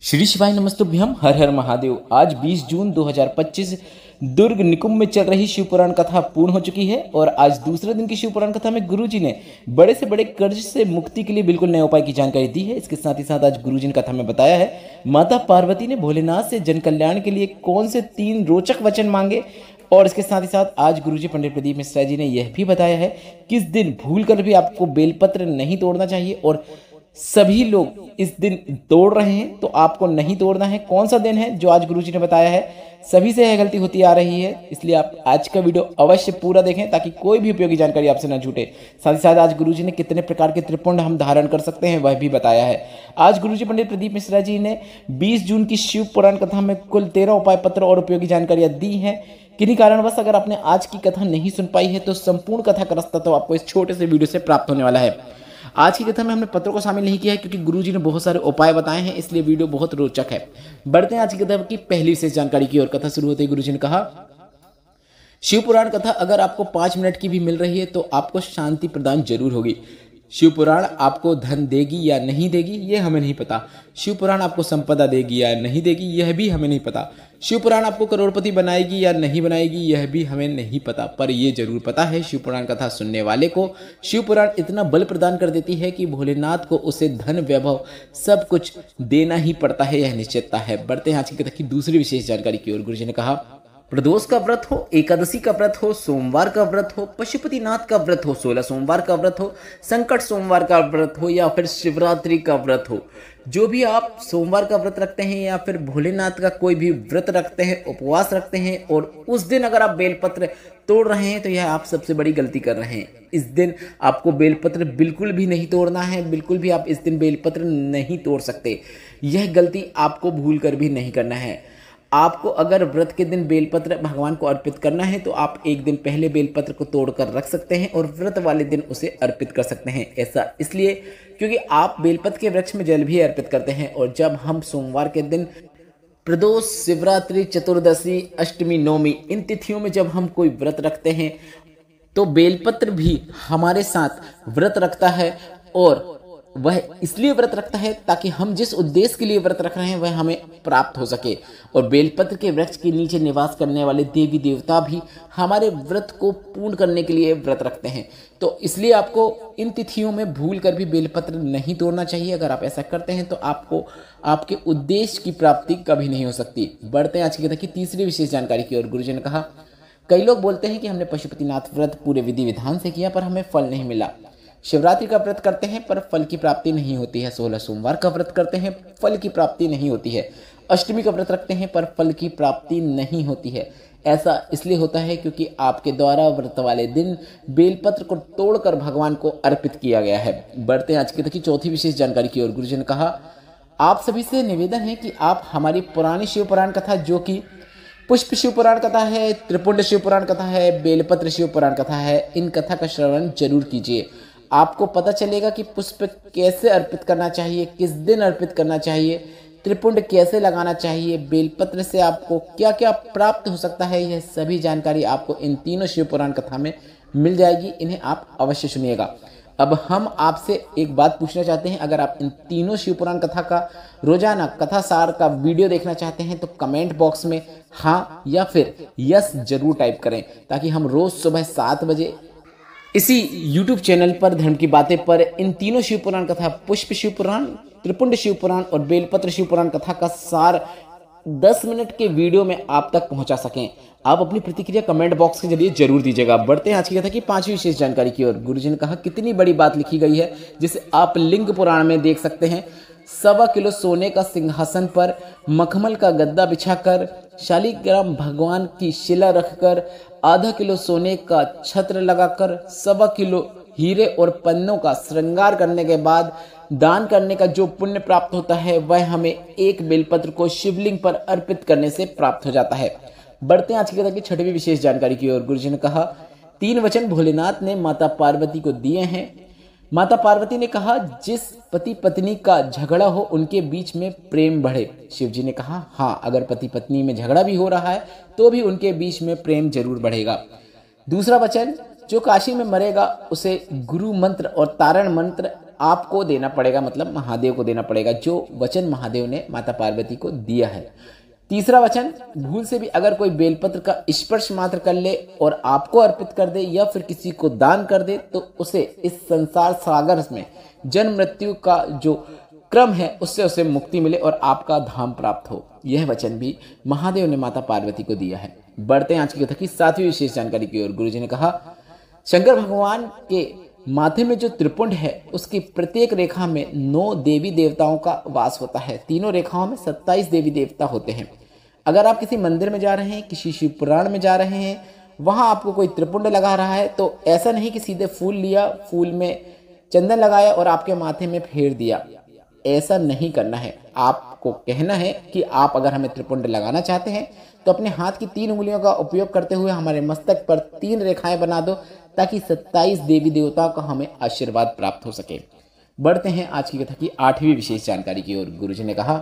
श्री शिवाय नमस्तुभ्यम हर हर महादेव। आज 20 जून 2025 दुर्ग निकुंभ में चल रही शिवपुराण कथा पूर्ण हो चुकी है और आज दूसरे दिन की शिवपुराण कथा में गुरुजी ने बड़े से बड़े कर्ज से मुक्ति के लिए बिल्कुल नए उपाय की जानकारी दी है। इसके साथ ही साथ आज गुरुजी ने कथा में बताया है माता पार्वती ने भोलेनाथ से जन कल्याण के लिए कौन से 3 रोचक वचन मांगे। और इसके साथ ही साथ आज गुरुजी पंडित प्रदीप मिश्रा जी ने यह भी बताया है किस दिन भूल कर भी आपको बेलपत्र नहीं तोड़ना चाहिए और सभी लोग इस दिन तोड़ रहे हैं तो आपको नहीं तोड़ना है। कौन सा दिन है जो आज गुरुजी ने बताया है। सभी से यह गलती होती आ रही है, इसलिए आप आज का वीडियो अवश्य पूरा देखें ताकि कोई भी उपयोगी जानकारी आपसे न छूटे। साथ ही साथ आज गुरुजी ने कितने प्रकार के त्रिपुंड हम धारण कर सकते हैं वह भी बताया है। आज गुरुजी पंडित प्रदीप मिश्रा जी ने 20 जून की शिव पुराण कथा में कुल 13 उपाय पत्र और उपयोगी जानकारियां दी हैं। किन्हीं कारणवश अगर आपने आज की कथा नहीं सुन पाई है तो संपूर्ण कथा का रास्ता तो आपको इस छोटे से वीडियो से प्राप्त होने वाला है। आज की कथा में हमने पत्रों को शामिल नहीं किया है क्योंकि गुरुजी ने बहुत सारे उपाय बताए हैं, इसलिए वीडियो बहुत रोचक है। बढ़ते हैं आज की कथा की पहली विशेष जानकारी की ओर। कथा शुरू होते ही गुरुजी ने कहा, शिव पुराण कथा अगर आपको 5 मिनट की भी मिल रही है तो आपको शांति प्रदान जरूर होगी। शिव पुराण आपको धन देगी या नहीं देगी यह हमें नहीं पता। शिव पुराण आपको संपदा देगी या नहीं देगी यह भी हमें नहीं पता। शिव पुराण आपको करोड़पति बनाएगी या नहीं बनाएगी यह भी हमें नहीं पता। पर यह जरूर पता है शिव पुराण कथा सुनने वाले को शिव पुराण इतना बल प्रदान कर देती है कि भोलेनाथ को उसे धन वैभव सब कुछ देना ही पड़ता है, यह निश्चितता है। बढ़ते हैं आज की कथा की दूसरी विशेष जानकारी की ओर। गुरुजी ने कहा, प्रदोष का व्रत हो, एकादशी का व्रत हो, सोमवार का व्रत हो, पशुपतिनाथ का व्रत हो, 16 सोमवार का व्रत हो, संकट सोमवार का व्रत हो या फिर शिवरात्रि का व्रत हो, जो भी आप सोमवार का व्रत रखते हैं या फिर भोलेनाथ का कोई भी व्रत रखते हैं, उपवास रखते हैं और उस दिन अगर आप बेलपत्र तोड़ रहे हैं तो यह आप सबसे बड़ी गलती कर रहे हैं। इस दिन आपको बेलपत्र बिल्कुल भी नहीं तोड़ना है, बिल्कुल भी आप इस दिन बेलपत्र नहीं तोड़ सकते। यह गलती आपको भूल कर भी नहीं करना है। आपको अगर व्रत के दिन बेलपत्र भगवान को अर्पित करना है तो आप एक दिन पहले बेलपत्र को तोड़कर रख सकते हैं और व्रत वाले दिन उसे अर्पित कर सकते हैं। ऐसा इसलिए क्योंकि आप बेलपत्र के वृक्ष में जल भी अर्पित करते हैं और जब हम सोमवार के दिन प्रदोष, शिवरात्रि, चतुर्दशी, अष्टमी, नवमी इन तिथियों में जब हम कोई व्रत रखते हैं तो बेलपत्र भी हमारे साथ व्रत रखता है और वह इसलिए व्रत रखता है ताकि हम जिस उद्देश्य के लिए व्रत रख रहे हैं वह हमें प्राप्त हो सके। और बेलपत्र के वृक्ष के नीचे निवास करने वाले देवी देवता भी हमारे व्रत को पूर्ण करने के लिए व्रत रखते हैं। तो इसलिए आपको इन तिथियों में भूल कर भी बेलपत्र नहीं तोड़ना चाहिए। अगर आप ऐसा करते हैं तो आपको आपके उद्देश्य की प्राप्ति कभी नहीं हो सकती। बढ़ते हैं आज की कथा की तीसरी विशेष जानकारी की ओर। गुरुजी ने कहा, कई लोग बोलते हैं कि हमने पशुपतिनाथ व्रत पूरे विधि विधान से किया पर हमें फल नहीं मिला। शिवरात्रि का व्रत करते हैं पर फल की प्राप्ति नहीं होती है। 16 सोमवार का व्रत करते हैं फल की प्राप्ति नहीं होती है। अष्टमी का व्रत रखते हैं पर फल की प्राप्ति नहीं होती है। ऐसा इसलिए होता है क्योंकि आपके द्वारा व्रत वाले दिन बेलपत्र को तोड़कर भगवान को अर्पित किया गया है। बढ़ते हैं आज की चौथी विशेष जानकारी की ओर। गुरुजी ने कहा, आप सभी से निवेदन है कि आप हमारी पुरानी शिव पुराण कथा जो कि पुष्प शिव पुराण कथा है, त्रिपुंड शिव पुराण कथा है, बेलपत्र शिव पुराण कथा है, इन कथा का श्रवण जरूर कीजिए। आपको पता चलेगा कि पुष्प कैसे अर्पित करना चाहिए, किस दिन अर्पित करना चाहिए, त्रिपुंड कैसे लगाना चाहिए, बेलपत्र से आपको क्या क्या प्राप्त हो सकता है। यह सभी जानकारी आपको इन तीनों शिव पुराण कथा में मिल जाएगी। इन्हें आप अवश्य सुनिएगा। अब हम आपसे एक बात पूछना चाहते हैं, अगर आप इन तीनों शिव पुराण कथा का रोजाना कथा सार का वीडियो देखना चाहते हैं तो कमेंट बॉक्स में हाँ या फिर यस जरूर टाइप करें ताकि हम रोज सुबह 7 बजे इसी YouTube चैनल पर धर्म की बातें पर इन तीनों शिव पुराण कथा, पुष्प शिव पुराण, त्रिपुंड शिव पुराण और बेलपत्र शिव पुराण कथा का सार 10 मिनट के वीडियो में आप तक पहुंचा सकें। आप अपनी प्रतिक्रिया कमेंट बॉक्स के जरिए जरूर दीजिएगा। बढ़ते हैं आज की कथा की 5वीं विशेष जानकारी की ओर। गुरुजी ने कहा, कितनी बड़ी बात लिखी गई है जिसे आप लिंग पुराण में देख सकते हैं। 1.25 किलो सोने का सिंहासन पर मखमल का गद्दा बिछाकर, शालिग्राम भगवान की शिला रखकर, आधा किलो सोने का छत्र लगाकर, 1.25 किलो हीरे और पन्नों का श्रृंगार करने के बाद दान करने का जो पुण्य प्राप्त होता है वह हमें एक बेलपत्र को शिवलिंग पर अर्पित करने से प्राप्त हो जाता है। बढ़ते हैं आज की कथा की 6वीं विशेष जानकारी की ओर। गुरुजी ने कहा, 3 वचन भोलेनाथ ने माता पार्वती को दिए हैं। माता पार्वती ने कहा, जिस पति पत्नी का झगड़ा हो उनके बीच में प्रेम बढ़े। शिव जी ने कहा, हाँ, अगर पति पत्नी में झगड़ा भी हो रहा है तो भी उनके बीच में प्रेम जरूर बढ़ेगा। दूसरा वचन, जो काशी में मरेगा उसे गुरु मंत्र और तारण मंत्र आपको देना पड़ेगा, मतलब महादेव को देना पड़ेगा, जो वचन महादेव ने माता पार्वती को दिया है। तीसरा वचन, भूल से भी अगर कोई बेलपत्र का स्पर्श मात्र कर ले और आपको अर्पित कर दे या फिर किसी को दान कर दे तो उसे इस संसार सागर में जन्म मृत्यु का जो क्रम है उससे उसे मुक्ति मिले और आपका धाम प्राप्त हो। यह वचन भी महादेव ने माता पार्वती को दिया है। बढ़ते हैं आज की कथा की 7वीं विशेष जानकारी की ओर। गुरुजी ने कहा, शंकर भगवान के माथे में जो त्रिपुंड है उसकी प्रत्येक रेखा में 9 देवी देवताओं का वास होता है। तीनों रेखाओं में 27 देवी देवता होते हैं। अगर आप किसी मंदिर में जा रहे हैं, किसी शिव पुराण में जा रहे हैं, वहां आपको कोई त्रिपुंड लगा रहा है तो ऐसा नहीं कि सीधे फूल लिया, फूल में चंदन लगाया और आपके माथे में फेर दिया। ऐसा नहीं करना है। आपको कहना है कि आप अगर हमें त्रिपुंड लगाना चाहते हैं तो अपने हाथ की 3 उंगलियों का उपयोग करते हुए हमारे मस्तक पर 3 रेखाएं बना दो ताकि 27 देवी देवताओं का हमें आशीर्वाद प्राप्त हो सके। बढ़ते हैं आज की कथा की 8वीं विशेष जानकारी की ओर। गुरुजी ने कहा,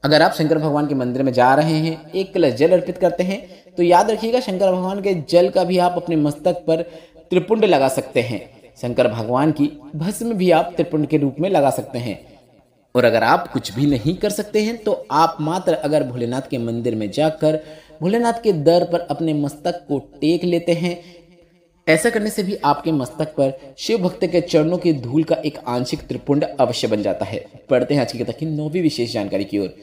अगर आप शंकर भगवान के मंदिर में जा रहे हैं, 1 कलश जल अर्पित करते हैं तो याद रखिएगा शंकर भगवान के जल का भी आप अपने मस्तक पर त्रिपुंड लगा सकते हैं। शंकर भगवान की भस्म भी आप त्रिपुंड के रूप में लगा सकते हैं। और अगर आप कुछ भी नहीं कर सकते हैं तो आप मात्र अगर भोलेनाथ के मंदिर में जाकर भोलेनाथ के दर पर अपने मस्तक को टेक लेते हैं, ऐसा करने से भी आपके मस्तक पर शिव भक्त के चरणों की धूल का एक आंशिक त्रिपुंड अवश्य बन जाता है। पढ़ते हैं आज की कथा की 9वीं विशेष जानकारी की ओर।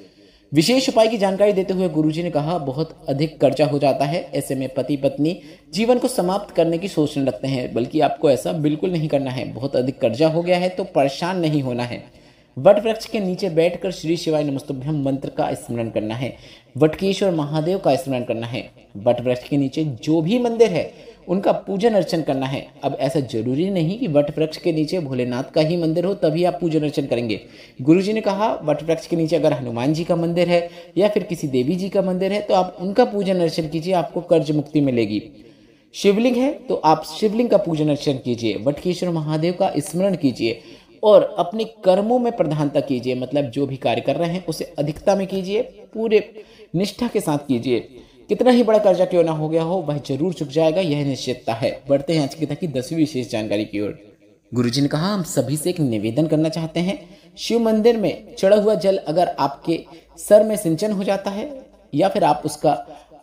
विशेष उपाय की जानकारी देते हुए गुरुजी ने कहा, बहुत अधिक कर्जा हो जाता है, ऐसे में पति पत्नी जीवन को समाप्त करने की सोचने लगते हैं, बल्कि आपको ऐसा बिल्कुल नहीं करना है। बहुत अधिक कर्जा हो गया है तो परेशान नहीं होना है। वट वृक्ष के नीचे बैठकर श्री शिवाय नमस्तुभ्यम मंत्र का स्मरण करना है। वटकेश्वर महादेव का स्मरण करना है। वट वृक्ष के नीचे जो भी मंदिर है उनका पूजन अर्चन करना है। अब ऐसा जरूरी नहीं कि वट वृक्ष के नीचे भोलेनाथ का ही मंदिर हो तभी आप पूजन अर्चन करेंगे। गुरुजी ने कहा, वट वृक्ष के नीचे अगर हनुमान जी का मंदिर है या फिर किसी देवी जी का मंदिर है तो आप उनका पूजन अर्चन कीजिए, आपको कर्ज मुक्ति मिलेगी। शिवलिंग है तो आप शिवलिंग का पूजन अर्चन कीजिए। वटकेश्वर महादेव का स्मरण कीजिए और अपने कर्मों में प्रधानता कीजिए, मतलब जो भी कार्य कर रहे हैं उसे अधिकता में कीजिए, पूरे निष्ठा के साथ कीजिए। कितना ही बड़ा कर्जा क्यों ना हो गया हो वह जरूर चुक जाएगा, यह निश्चितता है। बढ़ते हैं आज की कथा की 10वीं विशेष जानकारी की ओर। गुरुजी ने कहा, हम सभी से एक निवेदन करना चाहते हैं। शिव मंदिर में चढ़ा हुआ जल अगर आपके सर में सिंचन हो जाता है या फिर आप उसका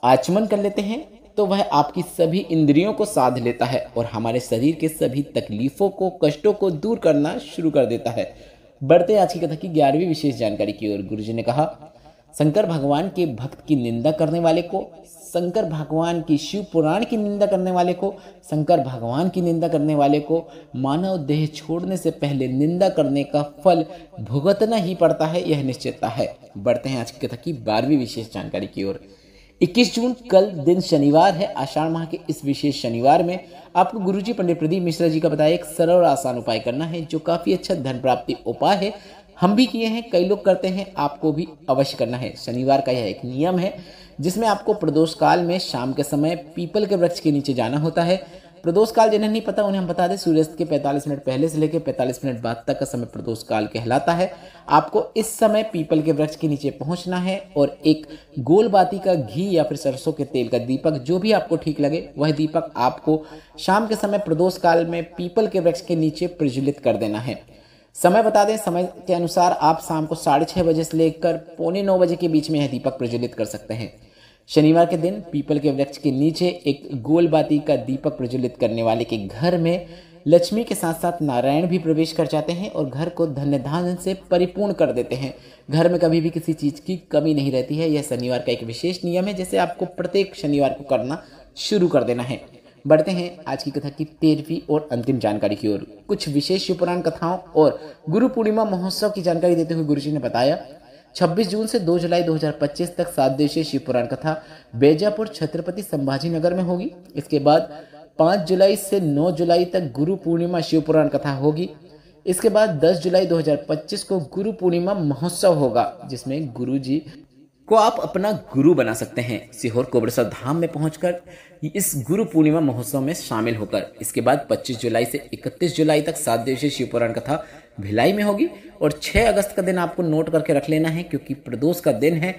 आचमन कर लेते हैं तो वह आपकी सभी इंद्रियों को साध लेता है और हमारे शरीर के सभी तकलीफों को, कष्टों को दूर करना शुरू कर देता है। बढ़ते आज की कथा की 11वीं विशेष जानकारी की ओर। गुरुजी ने कहा, शंकर भगवान के भक्त की निंदा करने वाले को, शंकर भगवान की शिव पुराण की निंदा करने वाले को, शंकर भगवान की निंदा करने वाले को मानव देह छोड़ने से पहले निंदा करने का फल भुगतना ही पड़ता है, यह निश्चितता है। बढ़ते हैं आज की कथा की 12वीं विशेष जानकारी की ओर। 21 जून कल दिन शनिवार है। आषाढ़ माह के इस विशेष शनिवार में आपको गुरुजी पंडित प्रदीप मिश्रा जी का बताया एक सरल और आसान उपाय करना है जो काफी अच्छा धन प्राप्ति उपाय है। हम भी किए हैं, कई लोग करते हैं, आपको भी अवश्य करना है। शनिवार का यह एक नियम है जिसमें आपको प्रदोष काल में शाम के समय पीपल के वृक्ष के नीचे जाना होता है। प्रदोष काल जिन्हें नहीं पता उन्हें हम बता दें, सूर्यास्त के 45 मिनट पहले से लेकर 45 मिनट बाद तक का समय प्रदोष काल कहलाता है। आपको इस समय पीपल के वृक्ष के नीचे पहुंचना है और एक गोल बाती का घी या फिर सरसों के तेल का दीपक, जो भी आपको ठीक लगे वह दीपक आपको शाम के समय प्रदोष काल में पीपल के वृक्ष के नीचे प्रज्वलित कर देना है। समय बता दें, समय के अनुसार आप शाम को 6:30 बजे से लेकर 8:45 बजे के बीच में यह दीपक प्रज्वलित कर सकते हैं। शनिवार के दिन पीपल के वृक्ष के नीचे एक गोल बाती का दीपक प्रज्वलित करने वाले के घर में लक्ष्मी के साथ साथ नारायण भी प्रवेश कर जाते हैं और घर को धन्य धान्य से परिपूर्ण कर देते हैं। घर में कभी भी किसी चीज की कमी नहीं रहती है। यह शनिवार का एक विशेष नियम है जिसे आपको प्रत्येक शनिवार को करना शुरू कर देना है। बढ़ते हैं आज की कथा की 13वीं और अंतिम जानकारी की ओर। कुछ विशेष शिव पुराण कथाओं और गुरु पूर्णिमा महोत्सव की जानकारी देते हुए गुरुजी ने बताया, 26 जून से 2 जुलाई 2025 तक 7 दिवसीय शिव पुराण कथा बेजापुर छत्रपति संभाजी नगर में होगी। इसके बाद 5 जुलाई से 9 जुलाई तक गुरु पूर्णिमा शिव पुराण कथा होगी। इसके बाद 10 जुलाई 2025 को गुरु पूर्णिमा महोत्सव होगा जिसमें गुरु जी को आप अपना गुरु बना सकते हैं सीहोर कोबरेश्वर धाम में पहुंचकर इस गुरु पूर्णिमा महोत्सव में शामिल होकर। इसके बाद 25 जुलाई से 31 जुलाई तक 7 दिवसीय शिव पुराण कथा भिलाई में होगी और 6 अगस्त का दिन आपको नोट करके रख लेना है क्योंकि प्रदोष का दिन है,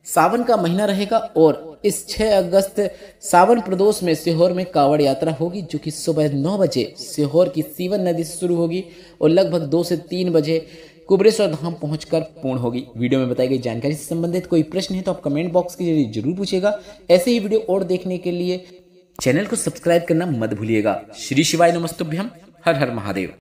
सावन का महीना रहेगा और इस 6 अगस्त सावन प्रदोष में सीहोर में कांवड़ यात्रा होगी, जो कि सुबह 9 बजे सीहोर की सीवन नदी से शुरू होगी और लगभग 2 से 3 बजे कुबरेश्वर धाम पहुंचकर पूर्ण होगी। वीडियो में बताई गई जानकारी से संबंधित कोई प्रश्न है तो आप कमेंट बॉक्स के जरिए जरूर पूछेगा। ऐसे ही वीडियो और देखने के लिए चैनल को सब्सक्राइब करना मत भूलिएगा। श्री शिवाय नमस्तुभ्यम। हर हर महादेव।